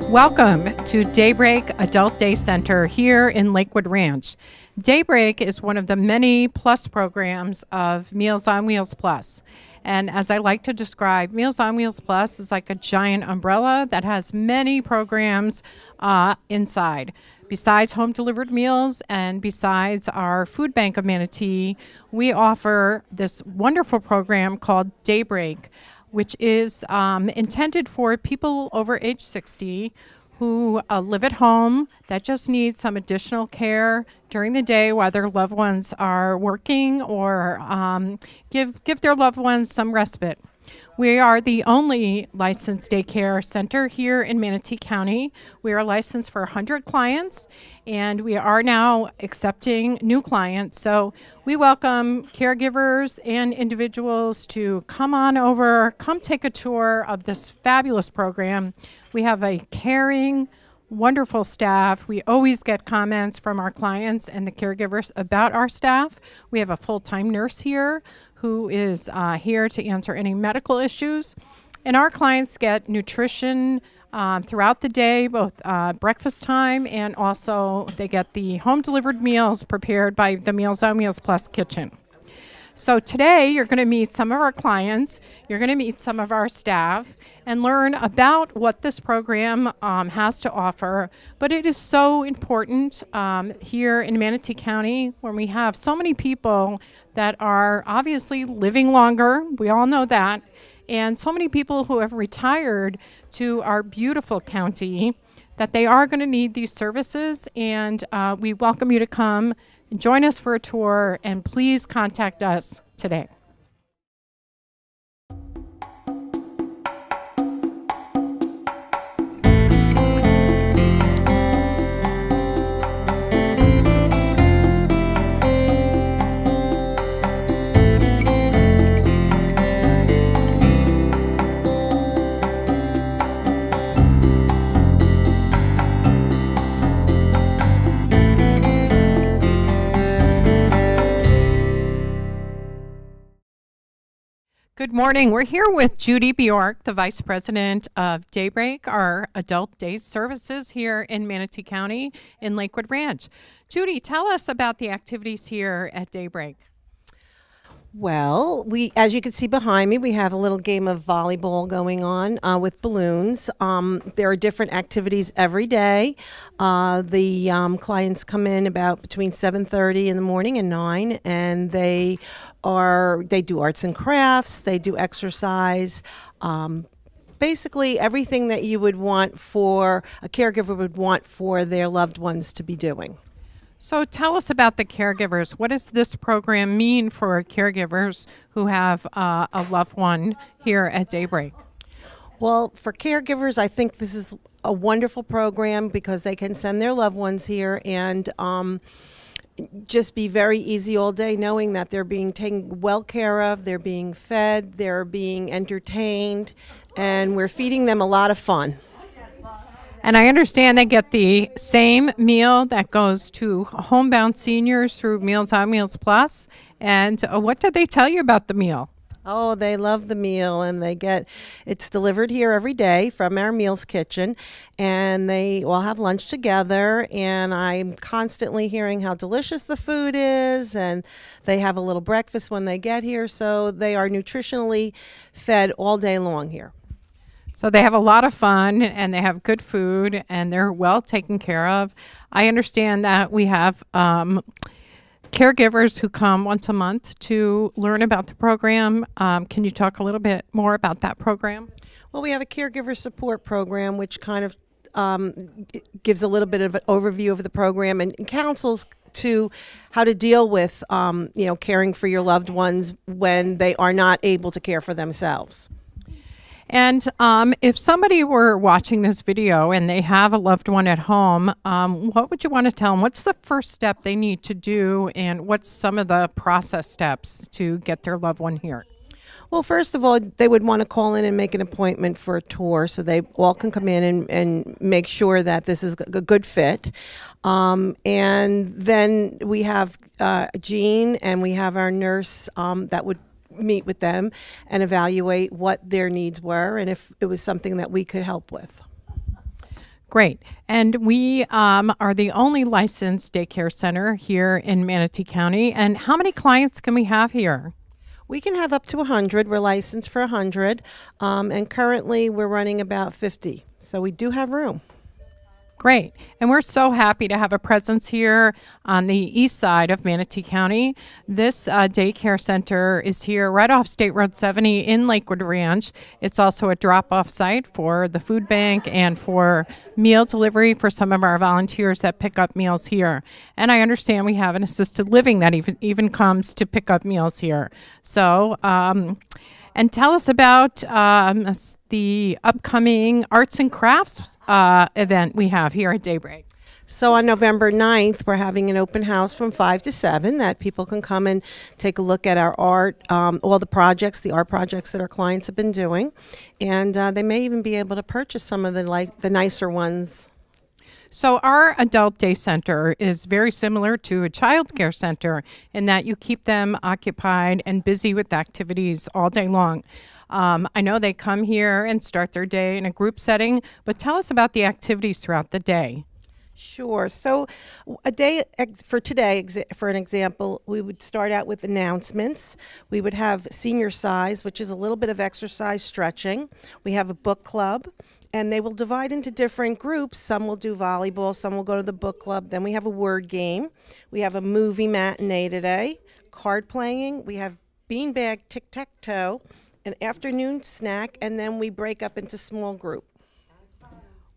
Welcome to Daybreak Adult Day Center here in Lakewood Ranch. Daybreak is one of the many plus programs of Meals on Wheels Plus. And as I like to describe, Meals on Wheels Plus is like a giant umbrella that has many programs inside. Besides home delivered meals and besides our food bank of Manatee, we offer this wonderful program called Daybreak, which is intended for people over age 60 who live at home that just need some additional care during the day while their loved ones are working, or give their loved ones some respite. We are the only licensed daycare center here in Manatee County. We are licensed for 100 clients, and we are now accepting new clients. So we welcome caregivers and individuals to come on over, come take a tour of this fabulous program. We have a caring, wonderful staff. We always get comments from our clients and the caregivers about our staff. We have a full-time nurse here who is here to answer any medical issues. And our clients get nutrition throughout the day, both breakfast time, and also they get the home delivered meals prepared by the Meals on Wheels Plus kitchen. So today you're going to meet some of our clients, you're going to meet some of our staff, and learn about what this program has to offer. But it is so important here in Manatee County, when we have so many people that are obviously living longer, we all know that, and so many people who have retired to our beautiful county, that they are going to need these services. And we welcome you to come and join us for a tour, and please contact us today. Good morning. We're here with Judi Bjork, the Vice President of Daybreak, our adult day services here in Manatee County in Lakewood Ranch. Judi, tell us about the activities here at Daybreak. Well, as you can see behind me, we have a little game of volleyball going on with balloons. There are different activities every day. The clients come in about between 7:30 in the morning and 9, and they do arts and crafts, they do exercise, basically everything that you would want for a caregiver would want for their loved ones to be doing. So tell us about the caregivers. What does this program mean for caregivers who have a loved one here at Daybreak? Well, for caregivers, I think this is a wonderful program because they can send their loved ones here and just be very easy all day, knowing that they're being taken well care of, they're being fed, they're being entertained, and we're feeding them a lot of fun. And I understand they get the same meal that goes to homebound seniors through Meals on Wheels Plus. And what did they tell you about the meal? Oh, they love the meal, and it's delivered here every day from our meals kitchen, and they all have lunch together, and I'm constantly hearing how delicious the food is, and they have a little breakfast when they get here, so they are nutritionally fed all day long here. So they have a lot of fun, and they have good food, and they're well taken care of. I understand that we have caregivers who come once a month to learn about the program. Can you talk a little bit more about that program? Well, we have a caregiver support program, which kind of gives a little bit of an overview of the program and counsels to how to deal with, caring for your loved ones when they are not able to care for themselves. And if somebody were watching this video and they have a loved one at home, what would you want to tell them? What's the first step they need to do, and what's some of the process steps to get their loved one here? Well, first of all, they would want to call in and make an appointment for a tour so they all can come in and make sure that this is a good fit. And then we have Jean and we have our nurse that would meet with them and evaluate what their needs were and if it was something that we could help with. Great. And we are the only licensed daycare center here in Manatee County. And how many clients can we have here? We can have up to 100. We're licensed for 100. And currently we're running about 50. So we do have room. Great. And we're so happy to have a presence here on the east side of Manatee County. This daycare center is here right off State Road 70 in Lakewood Ranch. It's also a drop-off site for the food bank and for meal delivery for some of our volunteers that pick up meals here. And I understand we have an assisted living that even comes to pick up meals here. So, and tell us about the upcoming arts and crafts event we have here at Daybreak. So on November 9th, we're having an open house from 5 to 7 that people can come and take a look at our art, all the projects, the art projects that our clients have been doing. And they may even be able to purchase some of the nicer ones. So our adult day center is very similar to a child care center in that you keep them occupied and busy with activities all day long. I know they come here and start their day in a group setting, but tell us about the activities throughout the day. Sure. So a day for today, for an example, we would start out with announcements. We would have senior size, which is a little bit of exercise stretching. We have a book club, and they will divide into different groups. Some will do volleyball, some will go to the book club. Then we have a word game. We have a movie matinee today, card playing. We have beanbag tic-tac-toe, an afternoon snack, and then we break up into small group.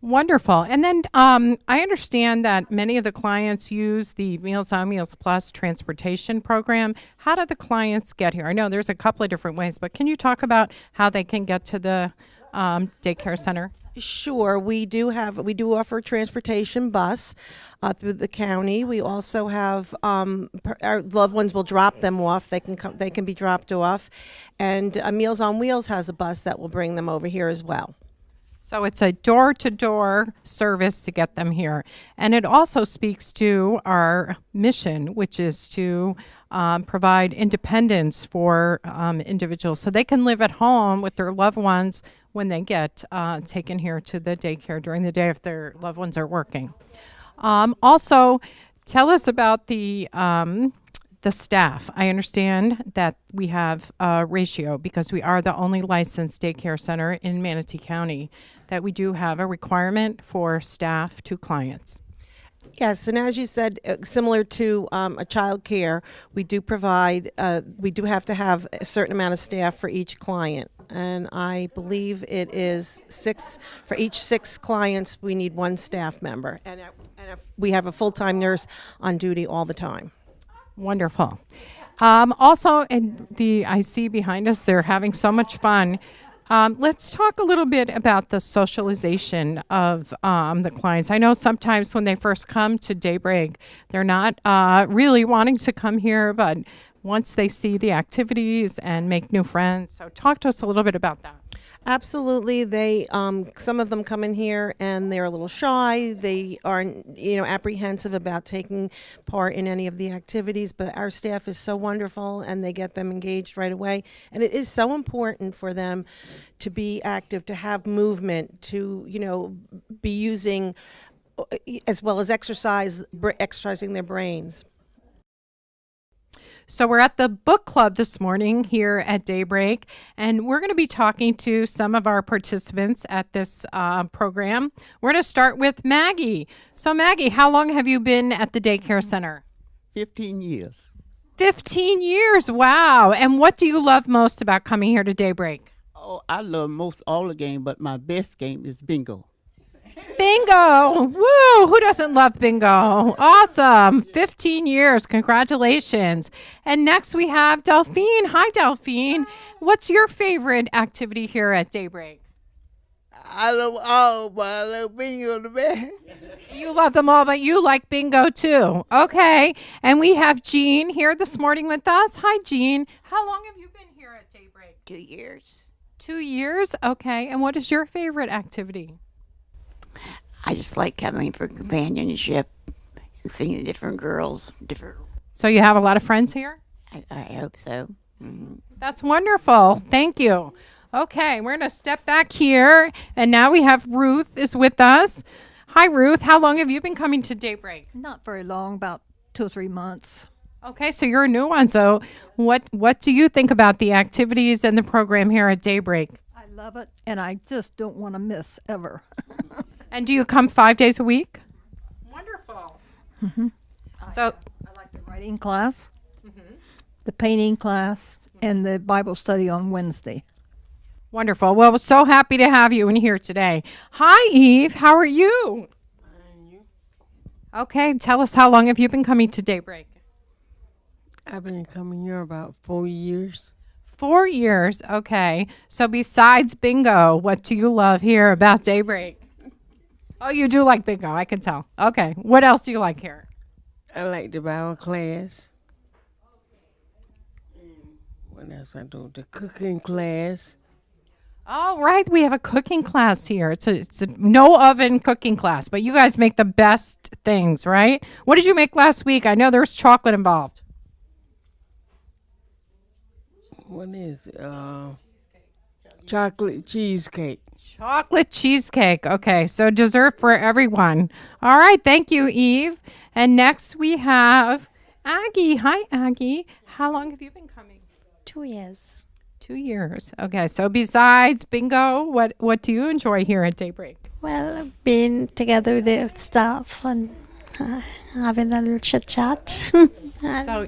Wonderful. And then I understand that many of the clients use the Meals on Wheels Plus transportation program. How do the clients get here? I know there's a couple of different ways, but can you talk about how they can get to the daycare center? Sure, we do offer a transportation bus through the county. We also have our loved ones will drop them off. They can be dropped off, and Meals on Wheels has a bus that will bring them over here as well. So it's a door-to-door service to get them here. And it also speaks to our mission, which is to provide independence for individuals so they can live at home with their loved ones when they get taken here to the daycare during the day if their loved ones are working. Also, tell us about the staff. I understand that we have a ratio because we are the only licensed daycare center in Manatee County that we do have a requirement for staff to clients. Yes, and as you said, similar to a child care, we do have to have a certain amount of staff for each client. And I believe it is 6, for each 6 clients, we need 1 staff member. And we have a full-time nurse on duty all the time. Wonderful. Also, I see behind us, they're having so much fun. Let's talk a little bit about the socialization of the clients. I know sometimes when they first come to Daybreak, they're not really wanting to come here, but once they see the activities and make new friends. So talk to us a little bit about that. Absolutely. They some of them come in here and they're a little shy. They are, apprehensive about taking part in any of the activities, but our staff is so wonderful and they get them engaged right away. And it is so important for them to be active, to have movement, to, be using as well as exercising their brains. So we're at the book club this morning here at Daybreak, and we're going to be talking to some of our participants at this program. We're going to start with Maggie. So Maggie, how long have you been at the daycare center? 15 years. 15 years, wow. And what do you love most about coming here to Daybreak? Oh, I love most all the game, but my best game is bingo. Bingo! Woo! Who doesn't love bingo? Awesome. 15 years. Congratulations. And next we have Delphine. Hi, Delphine. What's your favorite activity here at Daybreak? I love all, but I love bingo the best. You love them all, but you like bingo too. Okay. And we have Jean here this morning with us. Hi, Jean. How long have you been here at Daybreak? 2 years. 2 years? Okay. And what is your favorite activity? I just like coming for companionship and seeing the different girls. So you have a lot of friends here? I hope so. Mm-hmm. That's wonderful. Thank you. Okay, we're going to step back here. And now we have Ruth is with us. Hi, Ruth. How long have you been coming to Daybreak? Not very long, about 2 or 3 months. Okay, so you're a new one. So what do you think about the activities and the program here at Daybreak? I love it, and I just don't want to miss ever. And do you come 5 days a week? Wonderful. So I like the writing class, the painting class, and the Bible study on Wednesday. wonderful. Well, we're so happy to have you in here today. Hi, Eve. How are you? Okay, tell us, how long have you been coming to Daybreak? I've been coming here about 4 years. 4 years. Okay. So besides bingo, what do you love here about Daybreak? Oh, you do like bingo. I can tell. Okay. What else do you like here? I like the Bible class. And what else I do? The cooking class. Oh, right. We have a cooking class here. It's a no oven cooking class, but you guys make the best things, right? What did you make last week? I know there's chocolate involved. What is it? Chocolate cheesecake. Chocolate cheesecake. Okay, so dessert for everyone. All right, thank you, Eve. And next we have Aggie. Hi, Aggie. How long have you been coming? 2 years. 2 years. Okay, so besides bingo, what do you enjoy here at Daybreak? Well, being together with the staff and having a little chit chat. So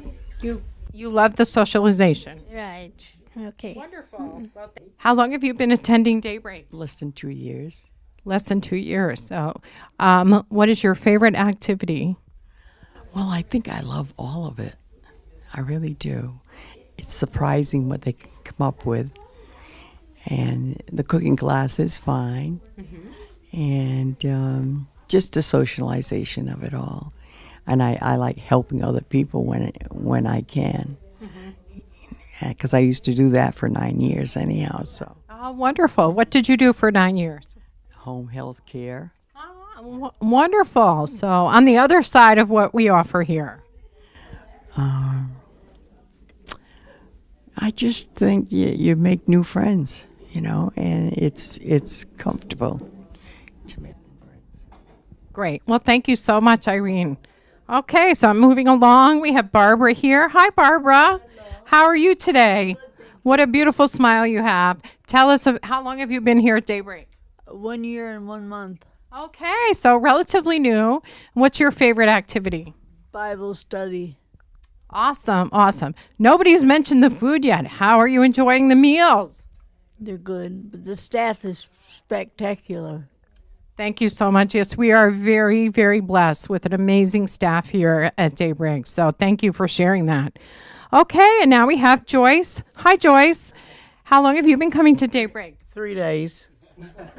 you love the socialization. Right. Okay. Wonderful. How long have you been attending Daybreak? Less than 2 years. Less than 2 years. So what is your favorite activity? Well, I think I love all of it. I really do. It's surprising what they can come up with. And the cooking class is fine. And just the socialization of it all. And I like helping other people when I can. Because I used to do that for 9 years anyhow. So Oh, wonderful. What did you do for 9 years? home health care. Wonderful. So on the other side of what we offer here. I just think you make new friends, and it's comfortable to make new friends. Great. Well, thank you so much, Irene. Okay, so I'm moving along. We have Barbara here. Hi, Barbara. How are you today? What a beautiful smile you have. Tell us, how long have you been here at Daybreak? 1 year and 1 month. Okay, so relatively new. What's your favorite activity? Bible study. Awesome, awesome. Nobody's mentioned the food yet. How are you enjoying the meals? They're good, but the staff is spectacular. Thank you so much. Yes, we are very, very blessed with an amazing staff here at Daybreak. So thank you for sharing that. Okay, and now we have Joyce. Hi, Joyce. How long have you been coming to Daybreak? 3 days.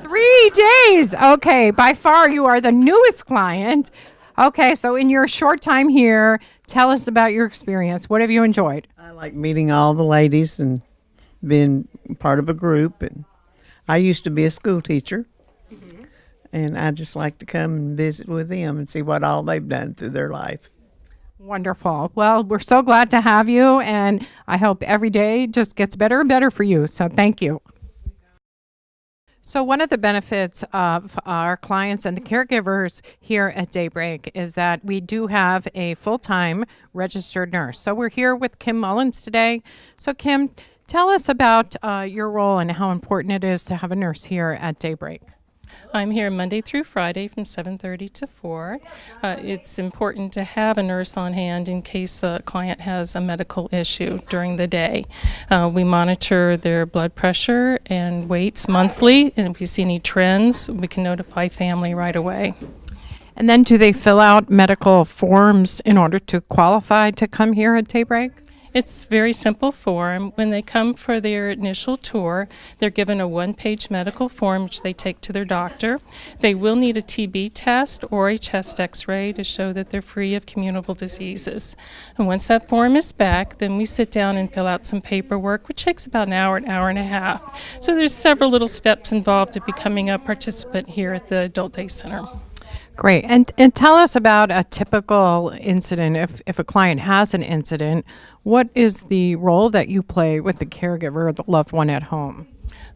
3 days. Okay, by far you are the newest client. Okay, so in your short time here, tell us about your experience. What have you enjoyed? I like meeting all the ladies and being part of a group. And I used to be a school teacher. And I just like to come and visit with them and see what all they've done through their life. Wonderful. Well, we're so glad to have you, and I hope every day just gets better and better for you. So thank you. So one of the benefits of our clients and the caregivers here at Daybreak is that we do have a full-time registered nurse. So we're here with Kim Mullins today. So Kim, tell us about your role and how important it is to have a nurse here at Daybreak. I'm here Monday through Friday from 7:30 to 4. It's important to have a nurse on hand in case a client has a medical issue during the day. We monitor their blood pressure and weights monthly, and if we see any trends, we can notify family right away. And then do they fill out medical forms in order to qualify to come here at Daybreak? It's very simple form. When they come for their initial tour, they're given a one-page medical form which they take to their doctor. They will need a TB test or a chest x-ray to show that they're free of communicable diseases. And once that form is back, then we sit down and fill out some paperwork, which takes about an hour and a half. So there's several little steps involved in becoming a participant here at the Adult Day Center. Great. And tell us about a typical incident. If a client has an incident, what is the role that you play with the caregiver or the loved one at home?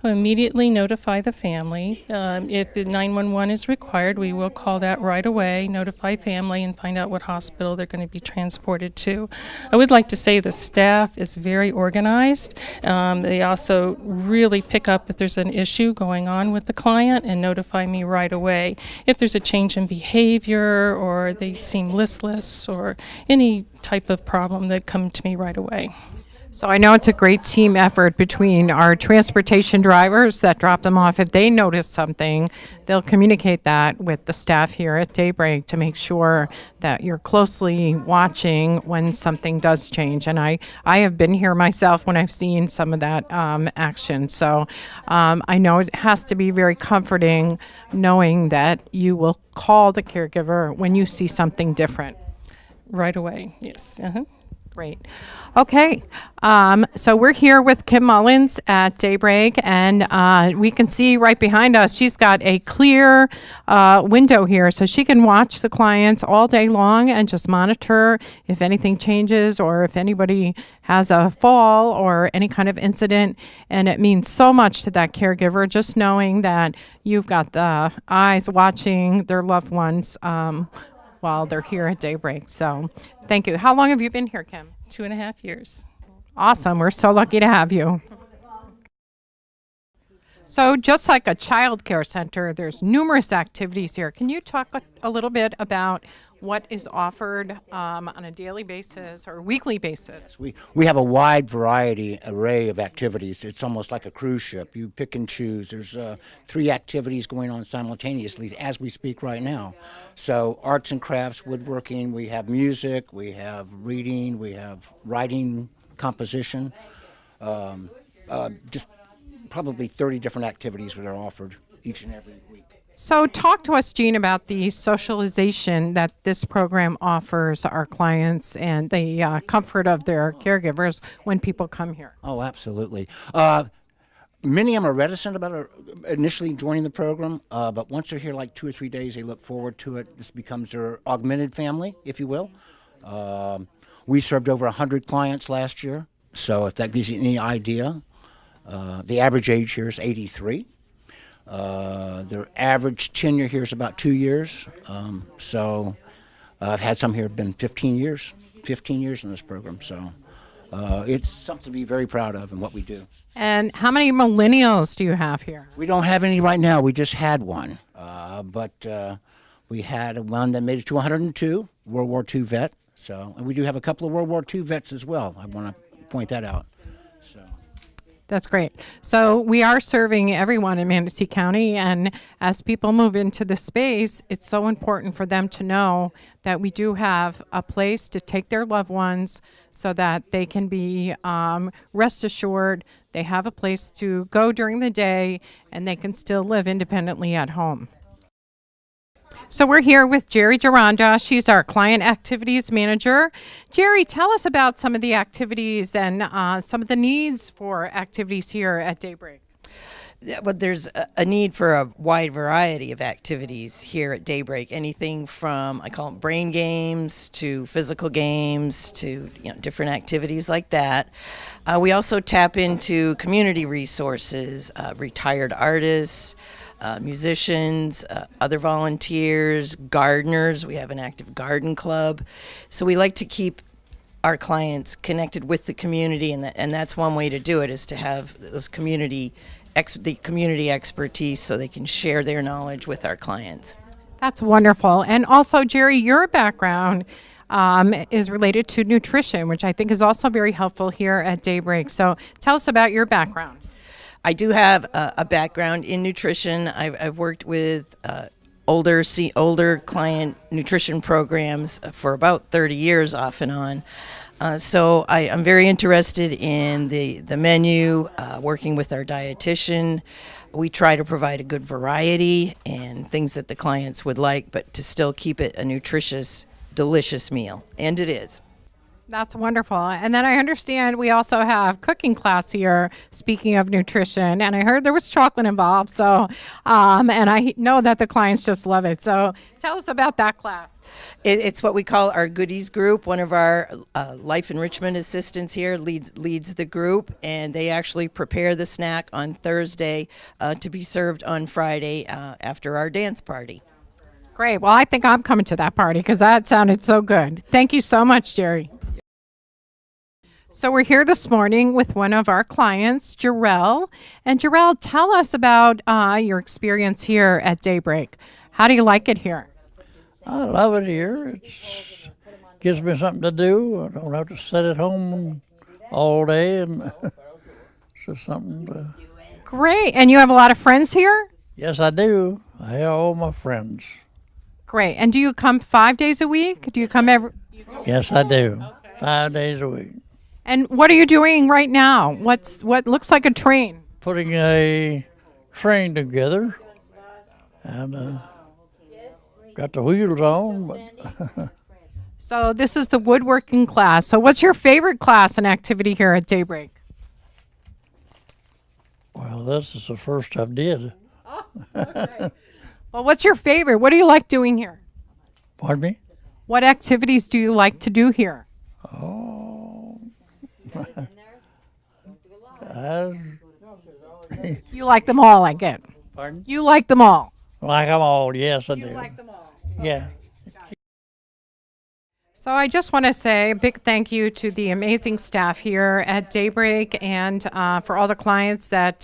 We'll immediately notify the family. If the 911 is required, we will call that right away, notify family, and find out what hospital they're going to be transported to. I would like to say the staff is very organized. They also really pick up if there's an issue going on with the client and notify me right away. If there's a change in behavior or they seem listless or any type of problem, they come to me right away. So I know it's a great team effort between our transportation drivers that drop them off. If they notice something, they'll communicate that with the staff here at Daybreak to make sure that you're closely watching when something does change. And I have been here myself when I've seen some of that action. So I know it has to be very comforting knowing that you will call the caregiver when you see something different. Right away, yes. Uh-huh. Great. Okay. So we're here with Kim Mullins at Daybreak, and we can see right behind us, she's got a clear window here, so she can watch the clients all day long and just monitor if anything changes or if anybody has a fall or any kind of incident. And it means so much to that caregiver just knowing that you've got the eyes watching their loved ones while they're here at Daybreak. So thank you. How long have you been here, Kim? 2.5 years. Awesome. We're so lucky to have you. So just like a child care center, there's numerous activities here. Can you talk a little bit about what is offered on a daily basis or weekly basis? We have a wide array of activities. It's almost like a cruise ship. You pick and choose. There's 3 activities going on simultaneously as we speak right now. So arts and crafts, woodworking, we have music, we have reading, we have writing, composition, just probably 30 different activities that are offered each and every week. So talk to us, Jean, about the socialization that this program offers our clients and the comfort of their caregivers when people come here. Oh, absolutely. Many of them are reticent about initially joining the program, but once they're here like 2 or 3 days, they look forward to it. This becomes their augmented family, if you will. We served over 100 clients last year, so if that gives you any idea. The average age here is 83. Their average tenure here is about 2 years. So I've had some here have been 15 years in this program. So it's something to be very proud of in what we do. And how many millennials do you have here? We don't have any right now. We just had one. But we had one that made it to 102, World War II vet. So, and we do have a couple of World War II vets as well. I want to point that out. So. That's great. So we are serving everyone in Manatee County, and as people move into the space, it's so important for them to know that we do have a place to take their loved ones so that they can be rest assured they have a place to go during the day and they can still live independently at home. So we're here with Jerry Gironda. She's our client activities manager. Jerry, tell us about some of the activities and some of the needs for activities here at Daybreak. Well, there's a need for a wide variety of activities here at Daybreak. Anything from, I call them brain games, to physical games, to different activities like that. We also tap into community resources, retired artists, musicians, other volunteers, gardeners. We have an active garden club. So we like to keep our clients connected with the community, and that's one way to do it, is to have those community the community expertise so they can share their knowledge with our clients. That's wonderful. And also, Jerry, your background is related to nutrition, which I think is also very helpful here at Daybreak. So tell us about your background. I do have a background in nutrition. I've worked with older client nutrition programs for about 30 years off and on. So I'm very interested in the menu, working with our dietitian. We try to provide a good variety and things that the clients would like, but to still keep it a nutritious, delicious meal. And it is. That's wonderful. And then I understand we also have cooking class here, speaking of nutrition. And I heard there was chocolate involved. So, and I know that the clients just love it. So tell us about that class. It's what we call our goodies group. One of our life enrichment assistants here leads the group, and they actually prepare the snack on Thursday to be served on Friday after our dance party. Great. Well, I think I'm coming to that party because that sounded so good. Thank you so much, Jerry. So we're here this morning with one of our clients, Jarrell. And Jarrell, tell us about your experience here at Daybreak. How do you like it here? I love it here. It gives me something to do. I don't have to sit at home all day, and it's just something to... Great. And you have a lot of friends here? Yes, I do. I have all my friends. Great. And do you come 5 days a week? Do you come every... Yes, I do. 5 days a week. And what are you doing right now? What looks like a train? Putting a train together, and got the wheels on. But So this is the woodworking class. So what's your favorite class and activity here at Daybreak? Well, this is the first I've did. Oh, okay. Well, what's your favorite? What do you like doing here? Pardon me? What activities do you like to do here? Oh. You like them all, I get. Pardon? You like them all. Like them all, yes, I do. You like them all. Yeah. So I just want to say a big thank you to the amazing staff here at Daybreak and for all the clients that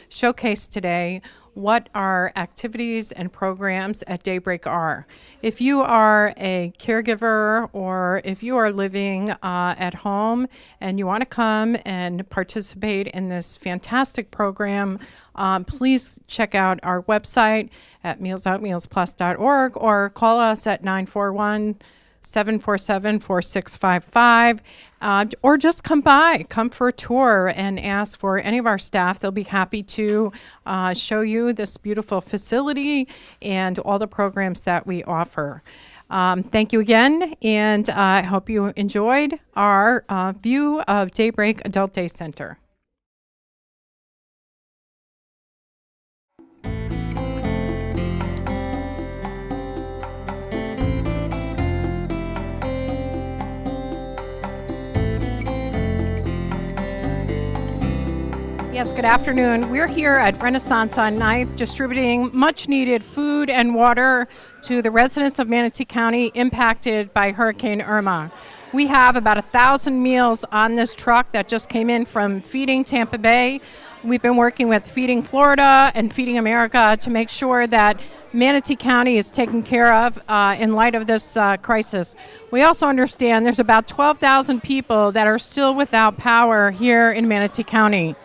showcased today what our activities and programs at Daybreak are. If you are a caregiver or if you are living at home and you want to come and participate in this fantastic program, please check out our website at mealsoutmealsplus.org or call us at 941-747-4655, or just come for a tour and ask for any of our staff. They'll be happy to show you this beautiful facility and all the programs that we offer. Thank you again, and I hope you enjoyed our view of Daybreak Adult Day Center. Yes, good afternoon. We're here at Renaissance on 9th distributing much needed food and water to the residents of Manatee County impacted by Hurricane Irma. We have about 1,000 meals on this truck that just came in from Feeding Tampa Bay. We've been working with Feeding Florida and Feeding America to make sure that Manatee County is taken care of in light of this crisis. We also understand there's about 12,000 people that are still without power here in Manatee County.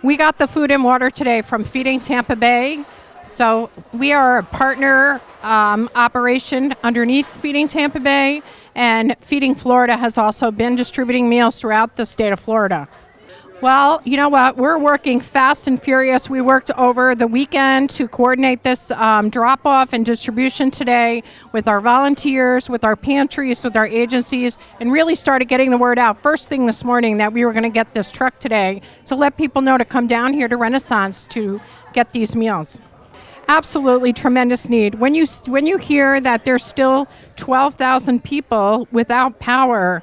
We got the food and water today from Feeding Tampa Bay. So we are a partner operation underneath Feeding Tampa Bay, and Feeding Florida has also been distributing meals throughout the state of Florida. Well, you know what? We're working fast and furious. We worked over the weekend to coordinate this drop-off and distribution today with our volunteers, with our pantries, with our agencies, and really started getting the word out first thing this morning that we were going to get this truck today to let people know to come down here to Renaissance to get these meals. Absolutely tremendous need. When you hear that there's still 12,000 people without power,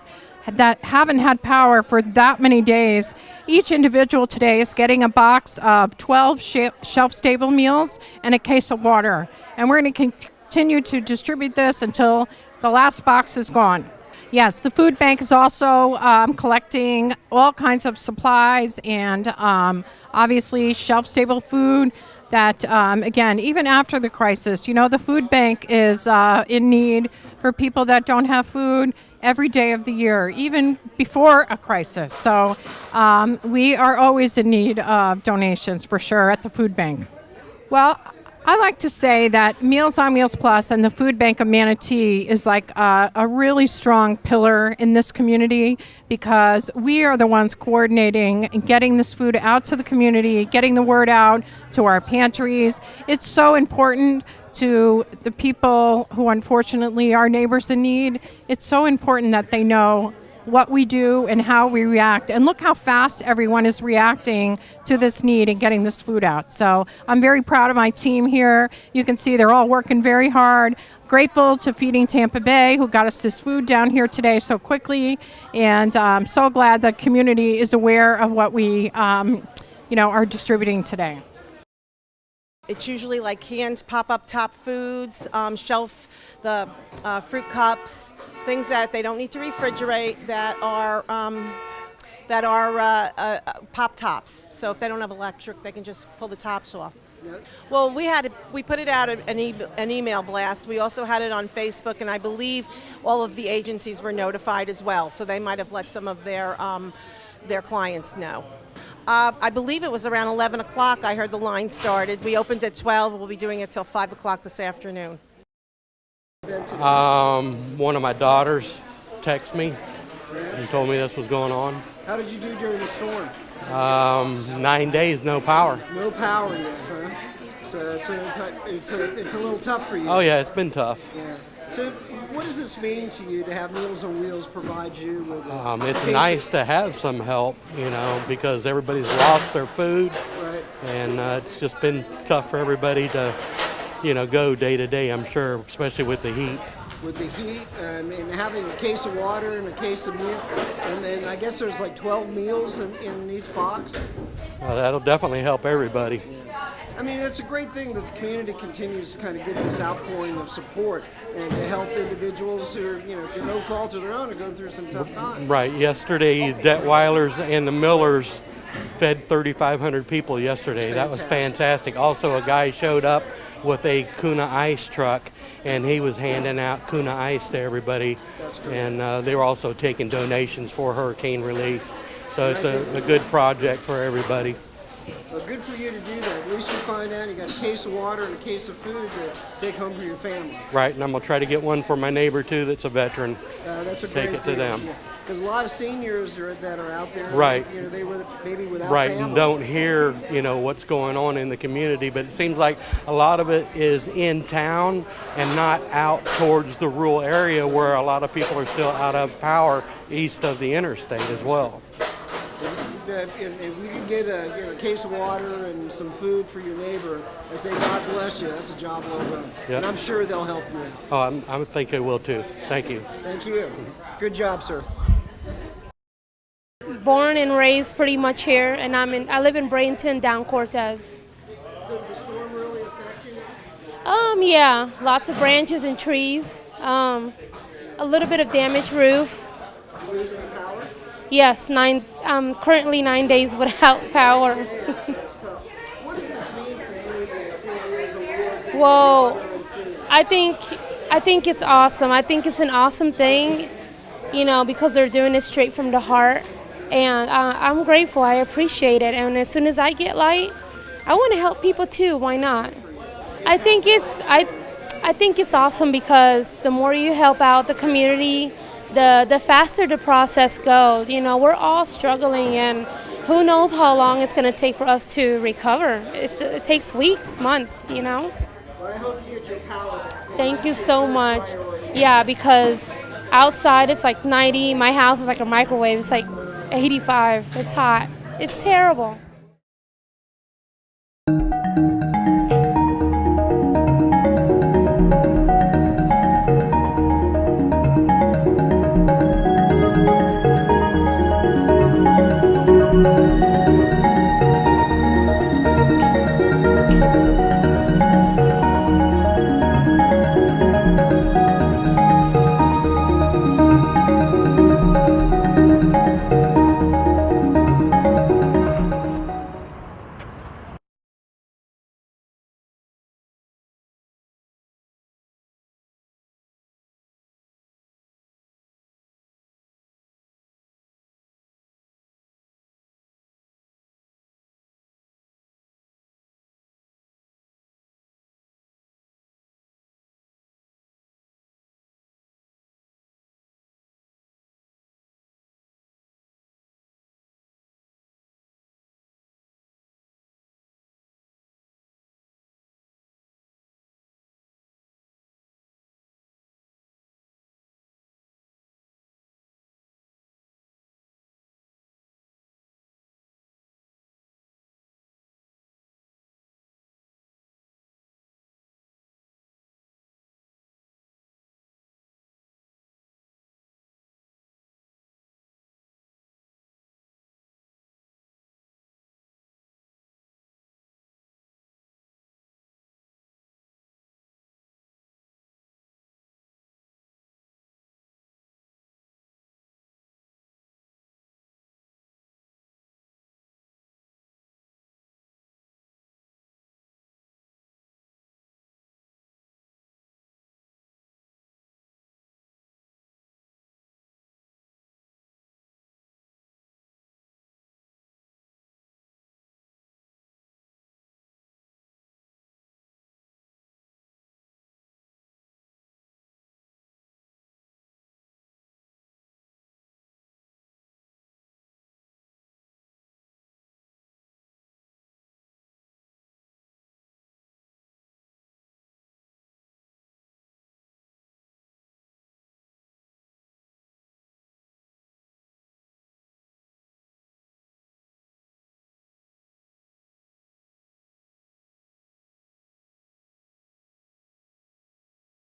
that haven't had power for that many days, each individual today is getting a box of 12 shelf-stable meals and a case of water. And we're going to continue to distribute this until the last box is gone. Yes, the food bank is also collecting all kinds of supplies and obviously shelf-stable food that, again, even after the crisis, the food bank is in need for people that don't have food every day of the year, even before a crisis. So we are always in need of donations for sure at the food bank. Well, I like to say that Meals on Wheels Plus and the Food Bank of Manatee is like a really strong pillar in this community because we are the ones coordinating and getting this food out to the community, getting the word out to our pantries. It's so important to the people who unfortunately are neighbors in need. It's so important that they know what we do and how we react. And look how fast everyone is reacting to this need and getting this food out. So I'm very proud of my team here. You can see they're all working very hard. Grateful to Feeding Tampa Bay, who got us this food down here today so quickly. And I'm so glad the community is aware of what we are distributing today. It's usually like canned pop-up top foods, the fruit cups, things that they don't need to refrigerate that are pop tops. So if they don't have electric, they can just pull the tops off. Yep. Well, we put it out an email blast. We also had it on Facebook, and I believe all of the agencies were notified as well. So they might have let some of their clients know. I believe it was around 11 o'clock I heard the line started. We opened at 12. We'll be doing it till 5 o'clock this afternoon. One of my daughters texted me and told me this was going on. How did you do during the storm? 9 days, no power. No power yet, huh? So it's a little tough for you. Oh yeah, it's been tough. Yeah. So what does this mean to you to have Meals on Wheels provide you with it's nice to have some help, because everybody's lost their food. Right. And it's just been tough for everybody to, go day to day, I'm sure, especially with the heat. With the heat and having a case of water and a case of meal, and then I guess there's like 12 meals in each box. Well, that'll definitely help everybody. Yeah. I mean, it's a great thing that the community continues to kind of give this outpouring of support and to help individuals who are, through no fault of their own, are going through some tough times. Right. Yesterday, Detweilers and the Millers fed 3,500 people yesterday. That was fantastic. Also, a guy showed up with a Kuna ice truck, and he was handing out Kuna ice to everybody. And they were also taking donations for hurricane relief. So it's a good project for everybody. Well, good for you to do that. At least you find out you got a case of water and a case of food to take home for your family. Right, and I'm going to try to get one for my neighbor, too, that's a veteran. That's a Take great it to thing. them. Because a lot of seniors that are out there, right. They were maybe without right, family. and don't hear, what's going on in the community. But it seems like a lot of it is in town and not out towards the rural area where a lot of people are still out of power east of the interstate as well. If we can get a case of water and some food for your neighbor, I say God bless you. That's a job well done. Yep. And I'm sure they'll help you. Oh, I think they will too. Thank you. Thank you. Good job, sir. Born and raised pretty much here, and I live in Bradenton, down Cortez. So did the storm really affect you? Yeah, lots of branches and trees. A little bit of damaged roof. Did you lose any power? Yes, currently 9 days without power. What does this mean for you to see Meals on Wheels? Well, I think it's awesome. I think it's an awesome thing, because they're doing it straight from the heart. And I'm grateful. I appreciate it. And as soon as I get light, I want to help people too. Why not? I think it's awesome because the more you help out the community, the faster the process goes. We're all struggling, and who knows how long it's going to take for us to recover. It takes weeks, months, Well, I hope you get your power back. Thank you so much. Yeah, because outside it's like 90. My house is like a microwave. It's like 85. It's hot. It's terrible.